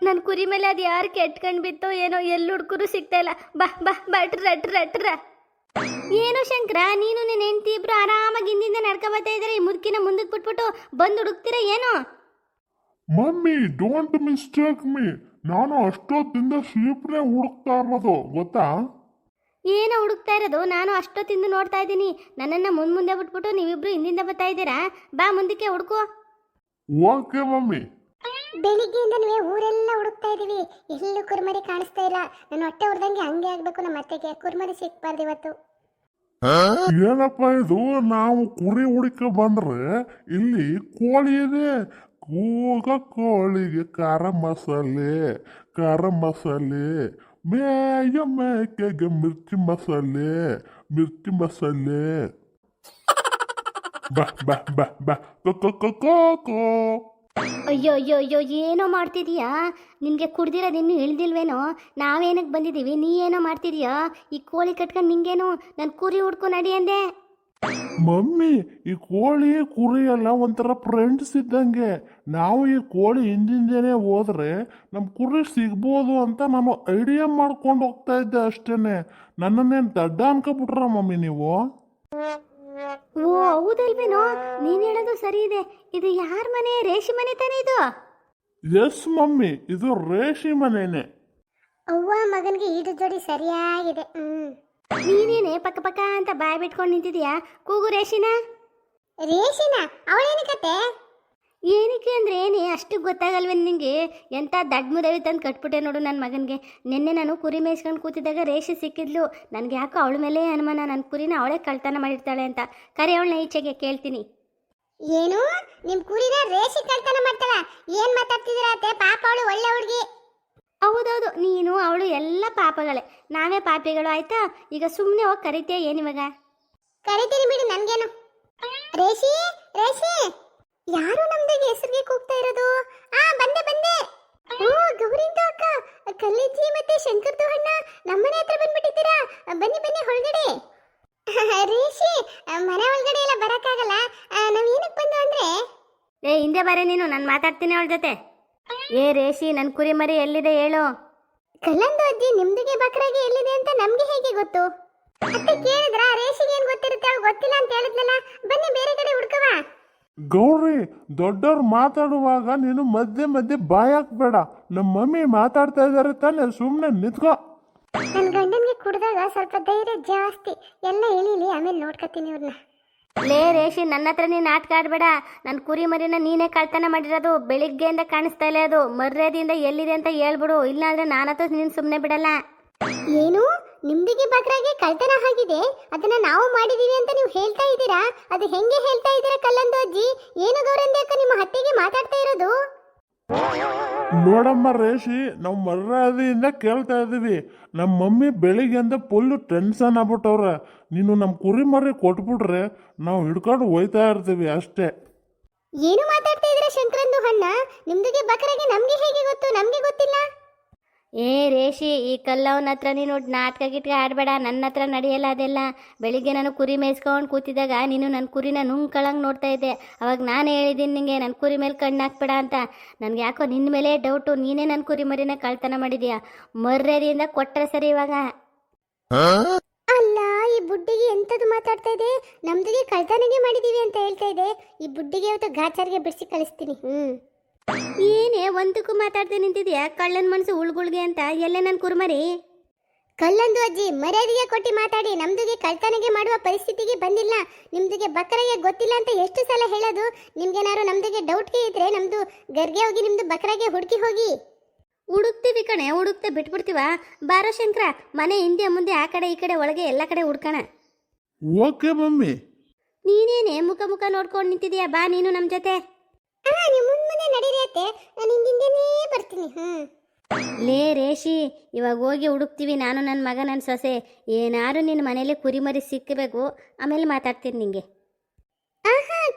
ನನ್ನ ಕುರಿ ಮೇಲೆ ಅದು ಯಾರು ಕೆಟ್ಕೊಂಡು ಬಿತ್ತೋ ಏನೋ ಎಲ್ಲಿ ಹುಡ್ಕರು ಸಿಗ್ತಾ ಇಲ್ಲ. ಬಾ ಬಾ ಬಟ್ರ ಏನೋ ಶಂಕರ, ನೀನು ನಿನ್ನ ಹೆಂಡತಿ ಇಬ್ರು ಆರಾಮಾಗಿ ಹಿಂದಿಂದ ನಡ್ಕೊ ಬರ್ತಾ ಇದ್ದಾರೆ. ಈ ಮುದುಕಿನ ಮುಂದಕ್ಕೆ ಬಿಟ್ಬಿಟ್ಟು ಬಂದು ಹುಡುಕ್ತೀರಾ ಏನೋ? ಮಮ್ಮಿ ಡೋಂಟ್ ಮಿಸ್ಟೇಕ್ ಮೀ, ನಾನು ಅಷ್ಟೊತ್ತಿಂದ ಶೀಪ್ನೇ ಹುಡುಕ್ತಾ ಇರೋದು ಗೊತ್ತಾ. ಏನೋ ಹುಡುಕ್ತಾ ಇರೋದು? ನಾನು ಅಷ್ಟೊತ್ತಿಂದ ನೋಡ್ತಾ ಇದ್ದೀನಿ. ನನ್ನನ್ನು ಮುಂದೆ ಬಿಟ್ಬಿಟ್ಟು ನೀವಿಬ್ರು ಹಿಂದಿಂದ ಬರ್ತಾ ಇದ್ದೀರಾ. ಬಾ ಮುಂದಕ್ಕೆ ಹುಡುಕು. Okay mummy. ಬೆಳಿಗ್ಗೆಯಿಂದ ನೀವೇ ಊರೆಲ್ಲ ಹುಡುಕ್ತಾ ಇದೀವಿ, ಎಲ್ಲೂ ಕುರ್ಮರಿ ಕಾಣಿಸ್ತಾ ಇಲ್ಲ. ನನ್ನ ಹೊಟ್ಟೆ ಹೊಡೆದಂಗೆ ಹಂಗೆ ಆಗ್ಬೇಕು. ನಮ್ಮ ಅತ್ತೆಗೆ ಕುರ್ಮರಿ ಸಿಕ್ಬಾರ್ದು ಇವತ್ತು. ಏನಪ್ಪ ಇದು, ನಾವು ಕುರಿ ಹುಡುಕ ಬಂದ್ರೆ ಇಲ್ಲಿ ಕೋಳಿ ಇದೆ. ಕೂಗ ಕೋಳಿಗೆ ಖಾರ ಮಸಾಲೆ, ಮೇಯ ಮೇಕೆಗೆ ಮಿರ್ಚಿ ಮಸಾಲೆ. ಬಾ ಬಾ ಬಾ ಬಾ ಕೋ. ಅಯ್ಯೋ ಅಯ್ಯೋ ಅಯ್ಯೋ, ಏನೋ ಮಾಡ್ತಿದೀಯಾ? ನಿನಗೆ ಕುಡ್ದಿರೋದಿನ್ನೂ ಇಳ್ದಿಲ್ವೇನೋ? ನಾವೇನಕ್ಕೆ ಬಂದಿದ್ದೀವಿ, ನೀ ಏನೋ ಮಾಡ್ತಿದೀಯಾ? ಈ ಕೋಳಿ ಕಟ್ಕೊಂಡು ನಿಂಗೇನು? ನಾನು ಕುರಿ ಹುಡ್ಕೊ ನಡಿ ಅಂದೆ. ಮಮ್ಮಿ, ಈ ಕೋಳಿ ಕುರಿ ಎಲ್ಲ ಒಂಥರ ಫ್ರೆಂಡ್ಸ್ ಇದ್ದಂಗೆ. ನಾವು ಈ ಕೋಳಿ ಹಿಂದಿಂದೇನೆ ಹೋದ್ರೆ ನಮ್ಮ ಕುರಿ ಸಿಗ್ಬೋದು ಅಂತ ನಾನು ಐಡಿಯಾ ಮಾಡ್ಕೊಂಡು ಹೋಗ್ತಾ ಇದ್ದೆ ಅಷ್ಟೇನೆ. ನನ್ನನ್ನೇನು ದಡ್ಡ ಅನ್ಕೊಬಿಟ್ರ ಮಮ್ಮಿ ನೀವು? ಓ ಹೌದಲ್ವೇನೋ, ನೀನು ಹೇಳೋದು ಸರಿ ಇದೆ. ಇದು ಯಾರ ಮನೆ? ರೇಷಿ ಮನೆ ತಾನೇ ಇದು? ಎಸ್ ಮಮ್ಮಿ, ಇದು ರೇಷಿ ಮನೆನೆ. ಅವ್ವ ಮಗನಿಗೆ ಈಡು ಜೋಡಿ ಸರಿಯಾಗಿದೆ. ನೀನೇನೆ ಪಕ್ಕ ಪಕ್ಕ ಅಂತ ಬಾಯ್ ಬಿಟ್ಕೊಂಡು ನಿಂತಿದ್ಯಾ? ಕೂಗು ರೇಷಿನ. ರೇಷಿನ ಅವಳೇನು ಕತೆ? ಏನಕ್ಕೆ ಅಂದ್ರೆ ಏನೇ ಅಷ್ಟು ಗೊತ್ತಾಗಲ್ವೇ ನಿನಗೆ? ಎಂಥ ದಡ್ಡ ಮುದವಿ ತಂದು ಕಟ್ಬಿಟ್ಟೆ ನೋಡು ನನ್ನ ಮಗನಿಗೆ. ನಿನ್ನೆ ನಾನು ಕುರಿ ಮೇಯಿಸ್ಕೊಂಡು ಕೂತಿದ್ದಾಗ ರೇಷಿ ಸಿಕ್ಕಿದ್ಲು. ನನಗೆ ಯಾಕೋ ಅವಳ ಮೇಲೆ ಅನುಮಾನ, ನನ್ನ ಕುರಿನ ಅವಳೇ ಕಳ್ತನ ಮಾಡಿರ್ತಾಳೆ ಅಂತ. ಕರೆ ಅವಳನ್ನ ಈಚೆಗೆ ಕೇಳ್ತೀನಿ. ಏನು, ನಿಮ್ ಕುರಿನ ರೇಷಿ ಕಳ್ತನ ಮಾಡ್ತಾಳ? ಏನ್ ಮಾತಾಡ್ತಿದ್ದೀರಾ ಅತ್ತೆ? ಪಾಪ ಅವಳು ಒಳ್ಳೆ ಹುಡುಗಿ. ಹೌದೌದು, ನೀನು ಅವಳು ಎಲ್ಲ ಪಾಪಗಳೇ, ನಾವೇ ಪಾಪಿಗಳು ಆಯ್ತಾ? ಈಗ ಸುಮ್ಮನೆ ಹೋಗಿ ಕರಿತೀಯ ಏನಿವಾಗ? ಕರಿತೀನಿ ಬಿಡಿ, ನನ್ಗೇನು. ರೇಷಿ ರೇಷಿ, ಯಾರು ನಮ್ದಿಗೆ ಹೆಸರಿಗೆ ಕೂಗ್ತಾ ಇರೋದು? ಬಂದೆ. ಓ ಗೌರಿಂದು ಅಕ್ಕ, ಕಲ್ಲಿಜ್ಜಿ ಮತ್ತೆ ಶಂಕರ್ದು ಅಣ್ಣ ನಮ್ಮನೆ ಹತ್ರ ಬಂದ್ಬಿಟ್ಟಿದ್ದೀರಾ? ಬನ್ನಿ ಹೊರಗಡೆ. ರೇಷಿ, ಮನೆ ಒಳಗಡೆ ಎಲ್ಲ ಬರಕ್ಕಾಗಲ್ಲ. ನಾವ್ ಏನಕ್ಕೆ ಬಂದು ಅಂದ್ರೆ, ಹಿಂದೆ ಬರೇ ನೀನು, ನಾನು ಮಾತಾಡ್ತೀನಿ ಅವಳ ಜೊತೆ. ರೇಷಿ, ನನ್ನ ಕುರಿ ಮರಿ ಎಲ್ಲಿದೆ ಹೇಳು? ಕಲ್ಲಂದು ಅಜ್ಜಿ ನಿಮ್ದಿಗೆ ಬಕ್ರಾಗಿ ಎಲ್ಲಿದೆ ಅಂತ ನಮ್ಗೆ ಹೇಗೆ ಗೊತ್ತು? ಅತ್ತೆ ಕೇಳಿದ್ರ? ರೇಷಿಗೆ ಏನ್ ಗೊತ್ತಿರುತ್ತೆ? ಅವಳು ಗೊತ್ತಿಲ್ಲ ಅಂತ ಹೇಳಿದ್ನಲ್ಲ. ಬನ್ನಿ ಬೇರೆ ಕಡೆ ಹುಡ್ಕವ. ಗೌರಿ, ದೊಡ್ಡವ್ರು ಮಾತಾಡುವಾಗ ನೀನು ಮಧ್ಯೆ ಬಾಯಾಕ್ಬೇಡ. ನಮ್ಮ ಮಮ್ಮಿ ಮಾತಾಡ್ತಾ ಇದ್ದಾರೆ ತಾನೆ, ಸುಮ್ಮನೆ ನಿಂತ್ಕೋ. ನನ್ನ ಗಂಡನ್ಗೆ ಕುಡ್ದಾಗ ಸ್ವಲ್ಪ ಧೈರ್ಯ ಜಾಸ್ತಿ. ಎಲ್ಲ ಎಳೀಲಿ, ಆಮೇಲೆ ನೋಡ್ಕತ್ತೀನಿ ಇವ್ರನ್ನ. ರೇಷಿ, ನನ್ನ ಹತ್ರ ನೀನು ನಾಟಕ ಆಡಬೇಡ. ನನ್ನ ಕುರಿ ಮರಿನ ನೀನೇ ಕಳ್ತನ ಮಾಡಿರೋದು. ಬೆಳಿಗ್ಗೆಯಿಂದ ಕಾಣಿಸ್ತಾ ಇಲ್ಲ ಅದು. ಮರ್ಯಾದೆಯಿಂದ ಎಲ್ಲಿದೆ ಅಂತ ಹೇಳ್ಬಿಡು, ಇಲ್ಲಾಂದ್ರೆ ನಾನಂತೂ ನೀನು ಸುಮ್ಮನೆ ಬಿಡಲ್ಲ. ಏನು, ನಿಮ್ದಿಗೆ ಬಕ್ರಾಗೆ ಕಳ್ತನ ಆಗಿದೆ? ಅದನ್ನ ನಾವು ಮಾಡಿದೀವಿ ಅಂತ ನೀವು ಹೇಳ್ತಾ ಇದ್ದೀರಾ? ಅದು ಹೆಂಗೆ ಹೇಳ್ತಾ ಇದ್ದೀರಾ ಕಲ್ಲಂದು ಅಜ್ಜಿ? ಏನು ಗೌರಂದಿ ಅಕ್ಕ ನಿಮ್ಮ ಹತ್ತೆಗೆ ಮಾತಾಡ್ತಾ ಇರೋದು? ನೋಡಮ್ಮ ರೇಷಿ, ನಾವು ಮರ್ಯಾದೆಯಿಂದ ಕೇಳ್ತಾ ಇದ್ದೀವಿ. ನಮ್ಮ ಮಮ್ಮಿ ಬೆಳಿಗ್ಗೆಯಿಂದ ಫುಲ್ಲು ಟೆನ್ಷನ್ ಆಗ್ಬಿಟ್ಟವ್ರೆ. ನೀನು ನಮ್ಮ ಕುರಿ ಮರಿ ಕೊಟ್ಬಿಟ್ರೆ ನಾವು ಹಿಡ್ಕೊಂಡು ಹೋಯ್ತಾ ಇರ್ತೀವಿ ಅಷ್ಟೇ. ಏನು ಮಾತಾಡ್ತಾ ಇದ್ದೀರಾ ಶಂಕರಂದು ಅಣ್ಣ? ನಿಮ್ದಿಗೆ ಬಕ್ರಾಗೆ ನಮ್ಗೆ ಹೇಗೆ ಗೊತ್ತು? ನಮ್ಗೆ ಗೊತ್ತಿಲ್ಲ. ರೇಷಿ, ಈ ಕಲ್ಲವನ ಹತ್ರ ನೀನು ನಾಟಕ ಗಿಟ್ಕ ಆಡಬೇಡ. ನನ್ನ ಹತ್ರ ನಡೆಯಲ್ಲ ಅದೆಲ್ಲ. ಬೆಳಿಗ್ಗೆ ನಾನು ಕುರಿ ಮೇಯಿಸ್ಕೊಂಡು ಕೂತಿದ್ದಾಗ ನೀನು ನನ್ನ ಕುರಿನ ನುಂಗ್ಕಳಂಗೆ ನೋಡ್ತಾ ಇದ್ದೆ. ಅವಾಗ ನಾನು ಹೇಳಿದ್ದೀನಿ ನಿಂಗೆ ನನ್ನ ಕುರಿ ಮೇಲೆ ಕಣ್ಣು ಹಾಕ್ಬೇಡ ಅಂತ. ನನಗೆ ಯಾಕೋ ನಿನ್ನ ಮೇಲೆ ಡೌಟು. ನೀನೇ ನನ್ನ ಕುರಿ ಮರಿನ ಕಳ್ತನ ಮಾಡಿದ್ಯಾ. ಮರ್ಯಾದೆಯಿಂದ ಕೊಟ್ಟರೆ ಸರಿ ಇವಾಗ. ಅಲ್ಲ, ಈ ಬುಡ್ಡಿಗೆ ಎಂಥದ್ದು ಮಾತಾಡ್ತಾ ಇದೆ? ನಮ್ದಿಗೆ ಕಳ್ತನಗೆ ಮಾಡಿದೀವಿ ಅಂತ ಹೇಳ್ತಾ ಇದೆ. ಈ ಬುಡ್ಡಿಗೆ ಇವತ್ತು ಗಾಚಾರಿಗೆ ಬಿಡಿಸಿ ಕಳಿಸ್ತೀನಿ. ಏನೇ ಒಂದಕ್ಕೂ ಮಾತಾಡ್ದೆ ನಿಂತಿದ್ಯಾ? ಕಳ್ಳನ ಮನಸ್ಸು ಉಳ್ಗುಳ್ಗೆ ಅಂತ. ಎಲ್ಲೇ ನನ್ನ ಕುರ್ಮರಿ? ಕಲ್ಲಂದು ಅಜ್ಜಿ, ಮರ್ಯಾದೆಗೆ ಕೊಟ್ಟು ಮಾತಾಡಿ. ನಮ್ದಿಗೆ ಕಳ್ತನಗೆ ಮಾಡುವ ಪರಿಸ್ಥಿತಿಗೆ ಬಂದಿಲ್ಲ. ನಿಮ್ದಿಗೆ ಬಕ್ರಾಗೆ ಗೊತ್ತಿಲ್ಲ ಅಂತ ಎಷ್ಟು ಸಲ ಹೇಳೋದು? ನಿಮ್ಗೇನಾದ್ರು ನಮ್ದಿಗೆ ಡೌಟ್ಗೆ ಇದ್ರೆ ನಮ್ದು ಗರ್ಗೆ ಹೋಗಿ ನಿಮ್ದು ಬಕ್ರಾಗೆ ಹುಡುಕಿ ಹೋಗಿ. ಹುಡುಕ್ತೀವಿ ಕಣೆ, ಹುಡುಕ್ತೆ ಬಿಟ್ಬಿಡ್ತೀವ? ಬಾರೋ ಶಂಕರ, ಮನೆ ಹಿಂದೆ ಮುಂದೆ ಆ ಕಡೆ ಈ ಕಡೆ ಒಳಗೆ ಎಲ್ಲ ಕಡೆ ಹುಡ್ಕೋಣ. Okay mummy. ನೀನೇನೆ ಮುಖ ನೋಡ್ಕೊಂಡು ನಿಂತಿದ್ಯಾ? ಬಾ ನೀನು ನಮ್ಮ ಜೊತೆ. ನೀವು ಮುಂದೆ ನಡೀರಿ ಅತ್ತೆ, ನಾನು ಹಿಂದಿಂದೇನೇ ಬರ್ತೀನಿ. ರೇಷಿ, ಇವಾಗ ಹೋಗಿ ಹುಡುಕ್ತೀವಿ ನಾನು, ನನ್ನ ಮಗ, ನನ್ನ ಸೊಸೆ. ಏನಾರು ನಿನ್ನ ಮನೇಲಿ ಕುರಿ ಮರಿ ಸಿಕ್ಕಬೇಕು, ಆಮೇಲೆ ಮಾತಾಡ್ತೀನಿ ನಿಂಗೆ.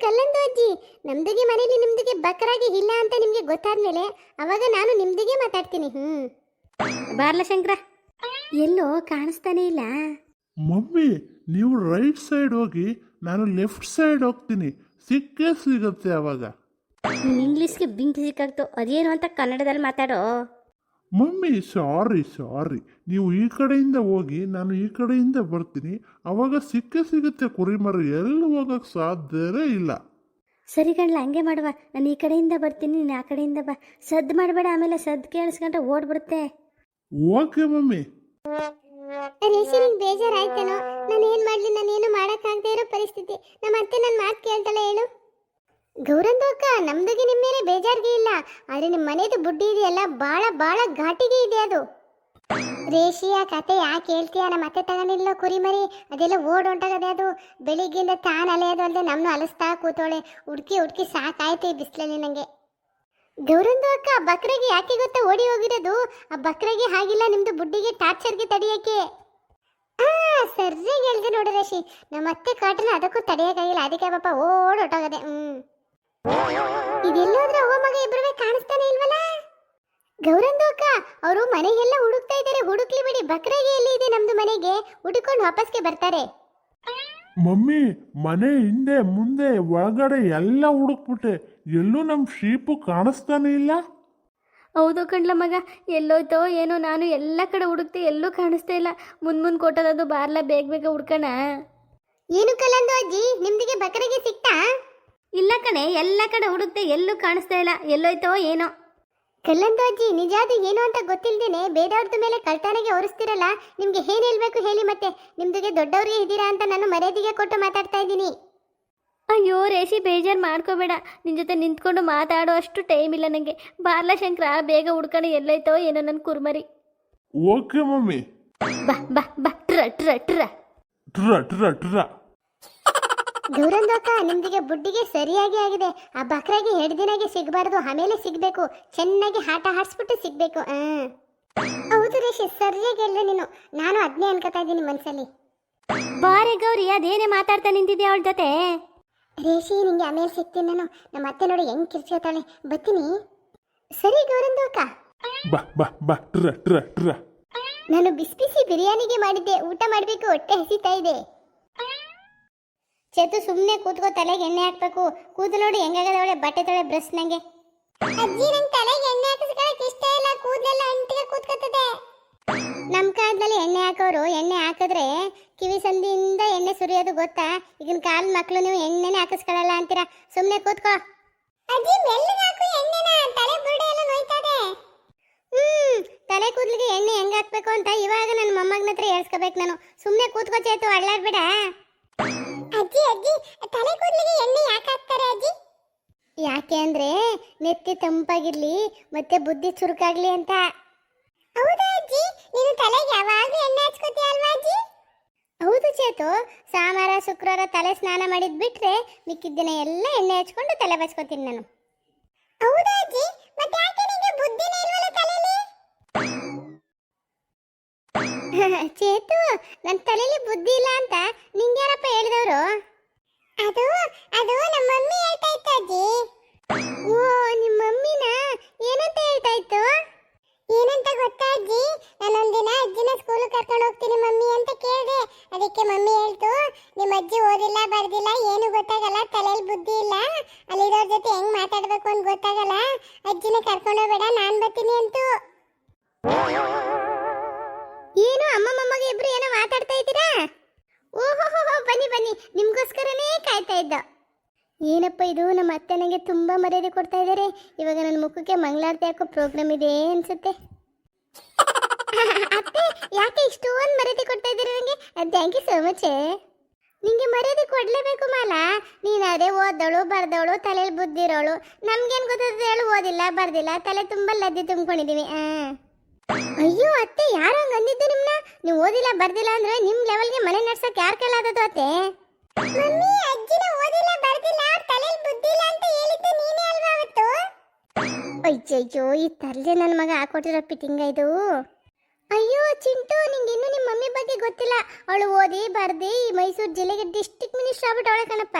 ಕಲ್ಲಂದು ಅಜ್ಜಿ, ನಮ್ದಿಗೆ ಮನೇಲಿ ನಿಮ್ದಿಗೆ ಬಕ್ರಾಗಿ ಇಲ್ಲ ಅಂತ ನಿಮ್ಗೆ ಗೊತ್ತಾದ್ಮೇಲೆ ಅವಾಗ ನಾನು ನಿಮ್ದಿಗೆ ಮಾತಾಡ್ತೀನಿ. ಬಾರ್ಲ ಶಂಕರ, ಎಲ್ಲೋ ಕಾಣಿಸ್ತಾನೆ ಇಲ್ಲ. ಮಮ್ಮಿ, ನೀವು ರೈಟ್ ಸೈಡ್ ಹೋಗಿ, ನಾನು ಲೆಫ್ಟ್ ಸೈಡ್ ಹೋಗ್ತೀನಿ. ಸಿಕ್ಕೇ ಸಿಗುತ್ತೆ ಅವಾಗ. ನೀನು ಇಂಗ್ಲೀಷ್ಗೆ ಬಿಂಕ್ ಸಿಕ್ಕಾಗ್ತು, ಅದೇನು ಅಂತ ಕನ್ನಡದಲ್ಲಿ ಮಾತಾಡೋ. ಮಮ್ಮಿ ಸಾರಿ ನೀವು ಈ ಕಡೆಯಿಂದ ಹೋಗಿ ನಾನು ಈ ಕಡೆಯಿಂದ ಬರ್ತೀನಿ, ಅವಾಗ ಸಿಗುತ್ತೆ ಕುರಿಮರಿ, ಎಲ್ಲಿ ಹೋಗಕ್ಕೆ ಸಾಧ್ಯವೇ ಇಲ್ಲ. ಸರಿ ಕಣ್ಲ, ಹಂಗೆ ಮಾಡುವ. ನಾನು ಈ ಕಡೆಯಿಂದ ಬರ್ತೀನಿ, ನೀನು ಆ ಕಡೆಯಿಂದ ಬಾ. ಸದ್ದು ಮಾಡಬೇಡ, ಆಮೇಲೆ ಸದ್ದು ಕೇಳಿಸ್ಕೊಂಡ್ರೆ ಓಡ್ಬಿಡುತ್ತೆ. Okay mummy. ರೇಷಿ ನಿಂಗೆ ಬೇಜಾರಾಯ್ತೇನೋ? ನಾನು ಏನು ಮಾಡಲಿ, ನಾನೇನು ಮಾಡೋಕ್ಕಾಗದೇ ಇರೋ ಪರಿಸ್ಥಿತಿ. ನಮ್ಮ ಅತ್ತೆ ನನ್ನ ಮಾತು ಕೇಳ್ತಾಳೆ ಹೇಳು. ಗೌರಂದು ಅಕ್ಕ, ನಮ್ದುಗೆ ನಿಮ್ಮ ಮೇಲೆ ಬೇಜಾರಿಗೆ ಇಲ್ಲ, ಆದರೆ ನಿಮ್ಮ ಮನೆದು ಬುಡ್ಡಿ ಇದೆಯಲ್ಲ, ಭಾಳ ಭಾಳ ಘಾಟಿಗೆ ಇದೆ ಅದು. ರೇಷಿಯ ಕತೆ ಯಾಕೆ ಹೇಳ್ತೀಯ? ನಮ್ಮ ಅತ್ತೆ ತಗೊಂಡಿಲ್ಲ ಕುರಿಮರಿ, ಅದೆಲ್ಲ ಹೊಂಟಾಗದೆ. ಅದು ಬೆಳಿಗ್ಗೆಯಿಂದ ತಾನು ಅಲೆಯೋದು ಅಲ್ಲದೆ ನಮ್ಮನ್ನು ಅಲಿಸ್ತಾ ಕೂತೋಳೆ. ಹುಡುಕಿ ಸಾಕಾಯ್ತು ಈ ಬಿಸಿಲಲ್ಲಿ ನನಗೆ. ಗೌರಂದು ಅಕ್ಕ, ಬಕ್ರಗೆ ಯಾಕೆ ಗೊತ್ತಾ ಓಡಿ ಹೋಗಿರೋದು? ಆ ಬಕ್ರಗೆ ಹಾಗಿಲ್ಲ, ನಿಮ್ದು ಬುಡ್ಡಿಗೆ ಟಾರ್ಚರ್ಗೆ ತಡಿಯಕ್ಕೆ. ಸರಿಯಾಗಿ ಹೇಳ್ದೆ ನೋಡಿ ರೇಷಿ, ನಮ್ಮ ಅತ್ತೆ ಕಾಟನ ಅದಕ್ಕೂ ತಡೆಯೋಕ್ಕಾಗಿಲ್ಲ, ಅದಕ್ಕೆ ಪಾಪ ಹೊಟ್ಟೋಗದೆ. ಇದೆಲ್ಲೋದ್ರೆ ಅವ್ವ ಮಗ ಇಬ್ಬರೇ ಕಾಣಿಸ್ತಾನೆ ಇಲ್ವಲ್ಲ? ಗೌರಂದು ಅಕ್ಕ, ಅವರು ಮನೆಗೆಲ್ಲ ಹುಡುಕ್ತಾ ಇದ್ದಾರೆ. ಹುಡುಕ್ಲಿ ಬಿಡಿ, ಬಕ್ರಗೆ ಎಲ್ಲಿ ಇದೆ ನಮ್ದು ಮನೆಗೆ, ಹುಡುಕೊಂಡು ವಾಪಸ್ಗೆ ಬರ್ತಾರೆ. ಮಮ್ಮಿ, ಮನೆ ಹಿಂದೆ ಮುಂದೆ ಒಳಗಡೆ ಎಲ್ಲ ಹುಡುಕ್ಬಿಟ್ಟೆ, ಎಲ್ಲೂ ನಮ್ಮ ಶೀಪು ಕಾಣಿಸ್ತಾನೆ ಇಲ್ಲ. ಹೌದು ಕಣ್ಲ ಮಗ, ಎಲ್ಲೋಯ್ತೋ ಏನೋ, ನಾನು ಎಲ್ಲ ಕಡೆ ಹುಡುಕ್ತೆ, ಎಲ್ಲೂ ಕಾಣಿಸ್ತಾ ಇಲ್ಲ. ಮುಂದೆ ಕೊಟ್ಟದದು, ಬಾರ್ಲ ಬೇಗ ಹುಡ್ಕಣ. ಏನು ಕಲ್ಲಂದು ಅಜ್ಜಿ, ನಿಮ್ದಿಗೆ ಬಕ್ರಗೆ ಸಿಕ್ತಾ? ಇಲ್ಲ ಕಣೆ, ಎಲ್ಲ ಕಡೆ ಹುಡುಕ್ತೆ, ಎಲ್ಲೂ ಕಾಣಿಸ್ತಾ ಇಲ್ಲ. ಎಲ್ಲೋಯ್ತೋ ಏನೋ. ಕಲ್ಲಂದು ಅಜ್ಜಿ, ನಿಜ ಅದು ಏನು ಅಂತ ಗೊತ್ತಿಲ್ದೇನೆ ಬೇರೆಯವ್ರದ್ದು ಮೇಲೆ ಕಳ್ತನೆಗೆ ಹೊರಿಸ್ತಿರಲ್ಲ, ನಿಮ್ಗೆ ಏನ್ ಹೇಳ್ಬೇಕು ಹೇಳಿ? ಮತ್ತೆ ನಿಮ್ದಿಗೆ ದೊಡ್ಡವ್ರಿಗೆ ಇದ್ದೀರಾ ಅಂತ ನಾನು ಮರ್ಯಾದೆಗೆ ಕೊಟ್ಟು ಮಾತಾಡ್ತಾ ಇದ್ದೀನಿ. ಅಯ್ಯೋ ರೇಷಿ, ಬೇಜಾರು ಮಾಡ್ಕೋಬೇಡ. ನಿನ್ನ ಜೊತೆ ನಿಂತ್ಕೊಂಡು ಮಾತಾಡೋ ಅಷ್ಟು ಟೈಮ್ ಇಲ್ಲ ನನಗೆ. ಬಾರ್ಲ ಶಂಕರ, ಬೇಗ ಹುಡ್ಕೊಂಡು ಎಲ್ಲೋಯ್ತೋ ಏನೋ ನನ್ನ ಕುರ್ಮರಿ. Okay mummy. ಬಾ ಬಾ ಬಾ, ಟ್ರ ಟ್ರ ಟ್ರ ಟ್ರ ಟ್ರ ಟ್ರ. ಗೌರಂದಕ್ಕ, ನಿಮ್ದಿಗೆ ಬುಡ್ಡಿಗೆ ಸರಿಯಾಗಿ ಆಗಿದೆ. ಆ ಬಕ್ರಾಗೆ 2 ದಿನಗೆ ಸಿಗಬಾರ್ದು, ಆಮೇಲೆ ಸಿಗ್ಬೇಕು. ಚೆನ್ನಾಗಿ ಆಟ ಆಡಿಸ್ಬಿಟ್ಟು ಸಿಗ್ಬೇಕು. ಹೌದು ರೇಷಿ, ಸರಿಯಾಗಿ ಹೇಳ್ದೆ ನೀನು. ನಾನು ಅದನ್ನೇ ಅನ್ಕೋತಾ ಇದ್ದೀನಿ ಮನ್ಸಲ್ಲಿ. ಬಾರೆ ಗೌರಿ, ಅದೇನೇ ಮಾತಾಡ್ತಾ ನಿಂತಿದ್ಯಾ ಅವಳ ಜೊತೆ? ರೇಷಿ, ನಿಂಗೆ ಆಮೇಲೆ ಸಿಗ್ತೀನಿ ನಾನು. ನಮ್ಮ ಅತ್ತೆ ನೋಡಿ ಹೆಂಗ್ ಕಿರ್ಚೋತಾಳೆ. ಬರ್ತೀನಿ. ಸರಿ ಗೌರಂದು ಅಕ್ಕ. ಬಾ ಬಾ ಬಾ, ಟ್ರ ಟ್ರ ಟ್ರ. ನಾನು ಬಿಸಿ ಬಿಸಿ ಬಿರಿಯಾನಿಗೆ ಮಾಡಿದ್ದೆ, ಊಟ ಮಾಡಬೇಕು, ಹೊಟ್ಟೆ ಹಸಿತಾ ಇದೆ. ಚೇತು, ಸುಮ್ಮನೆ ಕೂತ್ಕೋ, ತಲೆಗೆ ಎಣ್ಣೆ ಹಾಕ್ಬೇಕು. ಕೂದಲು ನೋಡಿ ಹೆಂಗಾಗದವಳೆ, ಬಟ್ಟೆ ತೊಳೆ ಬ್ರಷ್ ನಂಗೆ. ಅಜ್ಜಿ, ನಂಗೆ ತಲೆಗೆ ಎಣ್ಣೆ ಹಾಕಿಸ್ಕೊಳಕ್ಕೆ ಇಷ್ಟ ಇಲ್ಲ, ಕೂದಲೆಲ್ಲ ಅಂಟಿಗೆ ಕೂತ್ಕೊತದೆ. ನಮ್ಮ ಕಾಲದಲ್ಲಿ ಎಣ್ಣೆ ಹಾಕೋರು ಎಣ್ಣೆ ಹಾಕಿದ್ರೆ ಕಿವಿ ಸಂದಿಯಿಂದ ಎಣ್ಣೆ ಸುರಿಯೋದು ಗೊತ್ತಾ? ಈಗಿನ ಕಾಲದ ಮಕ್ಕಳು ನೀವು ಎಣ್ಣೆನೇ ಹಾಕಿಸ್ಕೊಳ್ಳಲ್ಲ ಅಂತೀರಾ. ಸುಮ್ಮನೆ ಕೂತ್ಕೋ. ಅಜ್ಜಿ, ಮೆಲ್ಲಗೆ ಹಾಕು ಎಣ್ಣೆನ, ತಲೆ ಬುರುಡೆ ಎಲ್ಲ ನೋಯ್ತದೆ. ತಲೆ ಕೂದಲಿಗೆ ಎಣ್ಣೆ ಹೆಂಗ್ ಹಾಕ್ಬೇಕು ಅಂತ ಇವಾಗ ನನ್ನ ಮೊಮ್ಮಗನ ಹತ್ರ ಹೇಳ್ಸ್ಕೋಬೇಕು ನಾನು. ಸುಮ್ಮನೆ ಕೂತ್ಕೋ ಚೇತು, ಅಳ್ಳಾಡ್ಬೇಡ. ಅಜ್ಜಿ ಅಜ್ಜಿ, ತಲೆ ಕೂದಲಿಗೆ ಎಣ್ಣೆ ಯಾಕೆ ಹಾಕ್ತಾರೆ ಅಜ್ಜಿ? ಯಾಕೆ ಅಂದ್ರೆ ನೆತ್ತಿ ತಂಪಾಗಿರ್ಲಿ ಮತ್ತೆ ಬುದ್ಧಿ ಚುರುಕಾಗ್ಲಿ ಅಂತ. ಹೌದಾ ಅಜ್ಜಿ, ನೀನು ತಲೆಗೆ ಯಾವಾಗಲೂ ಎಣ್ಣೆ ಹಚ್ಕೋತೀಯ ಅಲ್ವಾ ಅಜ್ಜಿ? ಹೌದು ಚೇತು, ಸೋಮವಾರ ಶುಕ್ರವಾರ ತಲೆ ಸ್ನಾನ ಮಾಡಿದ್ ಬಿಟ್ರೆ ಮಿಕ್ಕಿದ ದಿನ ಎಲ್ಲ ಎಣ್ಣೆ ಹಚ್ಕೊಂಡು ತಲೆ ಬಚ್ಕೋತೀನಿ ನಾನು. ಹೌದಾ ಅಜ್ಜಿ, ಮತ್ತೆ ಯಾಕೆ ನಿಮಗೆ ಬುದ್ಧಿನೇ ಇಲ್ವಲ್ಲ ತಲೆಯಲ್ಲಿ? ಚೇತು, ನನ್ನ ತಲೆಯಲ್ಲಿ ಬುದ್ಧಿ ಇಲ್ಲ ಅಂತ ನಿಂಗೆ ಯಾರಪ್ಪ ಹೇಳಿದವರು? ಅದು ಅದು ನಮ್ಮ ಮಮ್ಮಿ ಹೇಳ್ತಾ ಇತ್ತು ಅಜ್ಜಿ. ಓ, ನಿಮ್ಮ ಮಮ್ಮಿನ ಏನಂತ ಹೇಳ್ತಾ ಇತ್ತು? ಏನಂತ ಗೊತ್ತಾ ಅಜ್ಜಿ? ನಾನೊಂದಿನ ಅಜ್ಜಿನ ಸ್ಕೂಲ್ ಕರ್ಕೊಂಡು ಹೋಗ್ತೀನಿ ಮಮ್ಮಿ ಅಂತ ಕೇಳಿದೆ. ಅದಕ್ಕೆ ಮಮ್ಮಿ ಹೇಳ್ತು, ನಿಮ್ಮ ಅಜ್ಜಿ ಓದಿಲ್ಲ ಬರ್ದಿಲ್ಲ, ಏನು ಗೊತ್ತಾಗಲ್ಲ, ತಲೆಯಲ್ಲಿ ಬುದ್ಧಿ ಇಲ್ಲ, ಅಲ್ಲಿರೋರ್ ಜೊತೆ ಹೆಂಗ್ ಮಾತಾಡ್ಬೇಕು ಅಂತ ಗೊತ್ತಾಗಲ್ಲ, ಅಜ್ಜಿನ ಕರ್ಕೊಂಡು ಹೋಗ್ಬೇಡ, ನಾನ್ ಬರ್ತೀನಿ ಅಂತು. ಏನು ಅಮ್ಮ ಮೊಮ್ಮಗ ಇಬ್ರು ಏನೋ ಮಾತಾಡ್ತಾ ಇದ್ದೀರಾ? ಓಹೋ, ಬನ್ನಿ ಬನ್ನಿ, ನಿಮ್ಗೋಸ್ಕರನೇ ಕಾಯ್ತಾ ಇದ್ದ. ಏನಪ್ಪ ಇದು, ನಮ್ಮ ಅತ್ತೆ ನನಗೆ ತುಂಬಾ ಮರ್ಯಾದೆ ಕೊಡ್ತಾ ಇದ್ದಾರೆ. ಇವಾಗ ನನ್ನ ಮುಖಕ್ಕೆ ಮಂಗಳಾರತಿ ಹಾಕೋ ಪ್ರೋಗ್ರಾಮ್ ಇದೆ ಅನ್ಸುತ್ತೆ. ಅತ್ತೆ, ಯಾಕೆ ಇಷ್ಟೊಂದು ಮರ್ಯಾದೆ ಕೊಡ್ತಾ ಇದ್ದೀರಾ ನನಗೆ? Thank you so much. ನಿಂಗೆ ಮರ್ಯಾದೆ ಕೊಡ್ಲೇಬೇಕು ಮಾಲಾ. ನೀನು ಅದೇ ಓದೋಳು ಬರ್ದವಳು, ತಲೆಯಲ್ಲಿ ಬುದ್ಧಿರೋಳು. ನಮ್ಗೇನು ಗೊತ್ತದ ಹೇಳು, ಓದಿಲ್ಲ ಬರ್ದಿಲ್ಲ, ತಲೆ ತುಂಬ ಲದ್ದಿ ತುಂಬ್ಕೊಂಡಿದೀವಿ. ಅಯ್ಯೋ ಅತ್ತೆ, ಯಾರು ಹಂಗ ಅಂದಿದ್ದು ನಿಮ್ನ? ನೀವು ಓದಿಲ್ಲ ಬರ್ದಿಲ್ಲ ಅಂದ್ರೆ ನಿಮ್ ಲೆವೆಲ್ಗೆ ಮನೆ ನಡ್ಸಕ್ ಯಾರು ಕೇಳಾದದು ಅತ್ತೆ? ಮಮ್ಮಿ, ಅಜ್ಜಿನ ಓದಿಲ್ಲ ಬರ್ದಿಲ್ಲ, ತಲೆಯಲ್ಲಿ ಬುದ್ಧಿ ಇಲ್ಲ ಅಂತ ಹೇಳಿದ್ದು ನೀನೇ ಅಲ್ವಾ ಅವತ್ತು? ಅಯ್ಯಯ್ಯೋ, ಈ ತರ್ಲೆ ನನ್ನ ಮಗ ಹಾಕೊಟ್ಟಿರೋ ಪಿಟಿಂಗ ಇದು. ಅಯ್ಯೋ ಚಿಂಟು, ನಿಂಗೆ ಇನ್ನೂ ನಿಮ್ಮ ಮಮ್ಮಿ ಬಗ್ಗೆ ಗೊತ್ತಿಲ್ಲ. ಅವಳು ಓದಿ ಬರ್ದಿ ಈ ಮೈಸೂರು ಜಿಲ್ಲೆಗೆ ಡಿಸ್ಟ್ರಿಕ್ಟ್ ಮಿನಿಸ್ಟರ್ ಆಗ್ಬಿಟ್ಟು ಅವಳೆ ಕಣಪ್ಪ.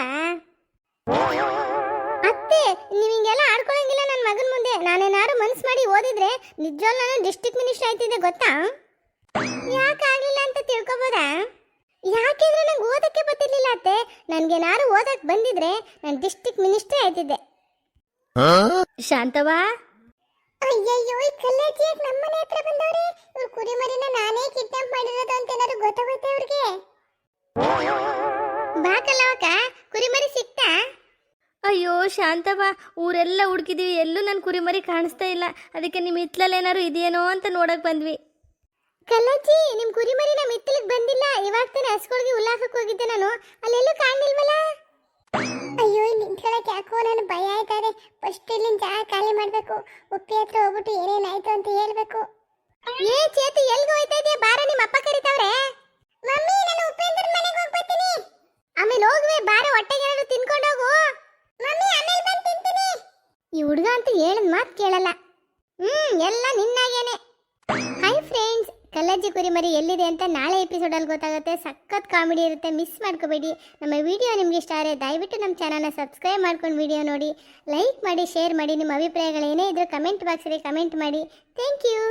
ಅತ್ತೆ, ನೀವು ಹಿಂಗೆಲ್ಲ ಆಡ್ಕೊಳಂಗಿಲ್ಲ ನನ್ನ ಮಗನ ಮುಂದೆ. ನಾನೇನಾದ್ರು ಮನ್ಸು ಮಾಡಿ ಓದಿದ್ರೆ ನಿಜವಾಗ್ಲೂ ನಾನು ಡಿಸ್ಟ್ರಿಕ್ಟ್ ಮಿನಿಸ್ಟರ್ ಆಯ್ತಿದ್ದೆ ಗೊತ್ತಾ? ಯಾಕಾಗ್ಲಿಲ್ಲ ಅಂತ ತಿಳ್ಕೊಬೋದಾ? ಯಾಕೆಂದ್ರೆ ನಂಗೆ ಓದಕ್ಕೆ ಬರ್ತಿರ್ಲಿಲ್ಲ ಅತ್ತೆ. ನನಗೇನಾದ್ರು ಓದಕ್ಕೆ ಬಂದಿದ್ರೆ ನಾನು ಡಿಸ್ಟ್ರಿಕ್ಟ್ ಮಿನಿಸ್ಟರ್ ಆಯ್ತಿದ್ದೆ. ಶಾಂತವಾ ಅಯ್ಯಯ್ಯೋ ಈ ಕಲ್ಲಜ್ಜಿ ಯಾಕೆ ನಮ್ಮನೆ ಹತ್ರ ಬಂದವ್ರೆ? ಇವ್ರ ಕುರಿಮರಿನ ನಾನೇ ಕಿಡ್ನಾಪ್ ಮಾಡಿರೋದು ಅಂತ ಏನಾದ್ರು ಗೊತ್ತಾಗುತ್ತೆ ಅವ್ರಿಗೆ? ಬಾ ಕಲ್ಲವಕ್ಕ, ಕುರಿಮರಿ ಸಿಕ್ತಾ? ಅಯ್ಯೋ ಶಾಂತವಾ, ಊರೆಲ್ಲ ಹುಡುಕಿದೀವಿ, ಎಲ್ಲೂ ನನ್ನ ಕುರಿಮರಿ ಕಾಣಿಸ್ತಾ ಇಲ್ಲ. ಅದಕ್ಕೆ ನಿಮ್ಮ ಹಿತ್ಲಲ್ಲಿ ಏನಾದ್ರು ಇದೆಯೇನೋ ಅಂತ ನೋಡಕ್ ಬಂದ್ವಿ. ಕಲ್ಲಜ್ಜಿ, ನಿಮ್ ಕುರಿಮರಿನ ಮಿತ್ತಲಿಗೆ ಬಂದಿಲ್ಲ. ಇವಾಗ ತಾನೆ ಹಸ್ಕೊಳ್ಗೆ ಉಲ್ಲಾಸಕ್ಕೆ ಹೋಗಿದ್ದೆ ನಾನು, ಅಲ್ಲೆಲ್ಲೂ ಕಾಣಿಲ್ವಲ್ಲ. ಅಯ್ಯೋ ಇಲ್ಲಿ ನಿಂತ್ಕೊಳಕ್ಕೆ ಯಾಕೋ ನಾನು ಭಯ ಆಯ್ತಾ ಇದೆ. ಫಸ್ಟ್ ಇಲ್ಲಿಂದ ಜಾಗ ಖಾಲಿ ಮಾಡ್ಬೇಕು. ಉಪ್ಪಿ ಹತ್ರ ಹೋಗ್ಬಿಟ್ಟು ಏನೇನಾಯ್ತು ಅಂತ ಹೇಳ್ಬೇಕು. ಏ ಚೇತು, ಎಲ್ಗೆ ಹೋಯ್ತಾ ಇದೆಯಾ? ಬಾರ, ನಿಮ್ಮ ಅಪ್ಪ ಕರೀತಾವ್ರೆ. ಮಮ್ಮಿ, ನಾನು ಉಪೇಂದ್ರ ಮನೆಗೆ ಹೋಗ್ಬರ್ತೀನಿ. ಆಮೇಲೆ ಹೋಗುವೆ, ಬಾರ, ಹೊಟ್ಟೆಗೆ ಏನಾದ್ರು ತಿನ್ಕೊಂಡು ಹೋಗು. ಮಮ್ಮಿ, ಆಮೇಲೆ ಬಂದು ತಿಂತೀನಿ. ಈ ಹುಡುಗ ಅಂತ ಹೇಳಿದ ಮಾತು ಕೇಳಲ್ಲ. ಎಲ್ಲ ನಿನ್ನಾಗೇನೆ. ಹಾಯ್ ಫ್ರೆಂಡ್ಸ್, ಕಲ್ಲಜ್ಜಿ ಕುರಿಮರಿ ಎಲ್ಲಿದೆ ಅಂತ ನಾಳೆ ಎಪಿಸೋಡಲ್ಲಿ ಗೊತ್ತಾಗುತ್ತೆ. ಸಖತ್ ಕಾಮಿಡಿ ಇರುತ್ತೆ, ಮಿಸ್ ಮಾಡ್ಕೋಬೇಡಿ. ನಮ್ಮ ವಿಡಿಯೋ ನಿಮ್ಗೆ ಇಷ್ಟ ಆದರೆ ದಯವಿಟ್ಟು ನಮ್ಮ ಚಾನಲ್ನ ಸಬ್ಸ್ಕ್ರೈಬ್ ಮಾಡ್ಕೊಂಡು ವಿಡಿಯೋ ನೋಡಿ, ಲೈಕ್ ಮಾಡಿ, ಶೇರ್ ಮಾಡಿ. ನಿಮ್ಮ ಅಭಿಪ್ರಾಯಗಳು ಏನೇ ಇದ್ರೂ ಕಮೆಂಟ್ ಬಾಕ್ಸಲ್ಲಿ ಕಮೆಂಟ್ ಮಾಡಿ. Thank you.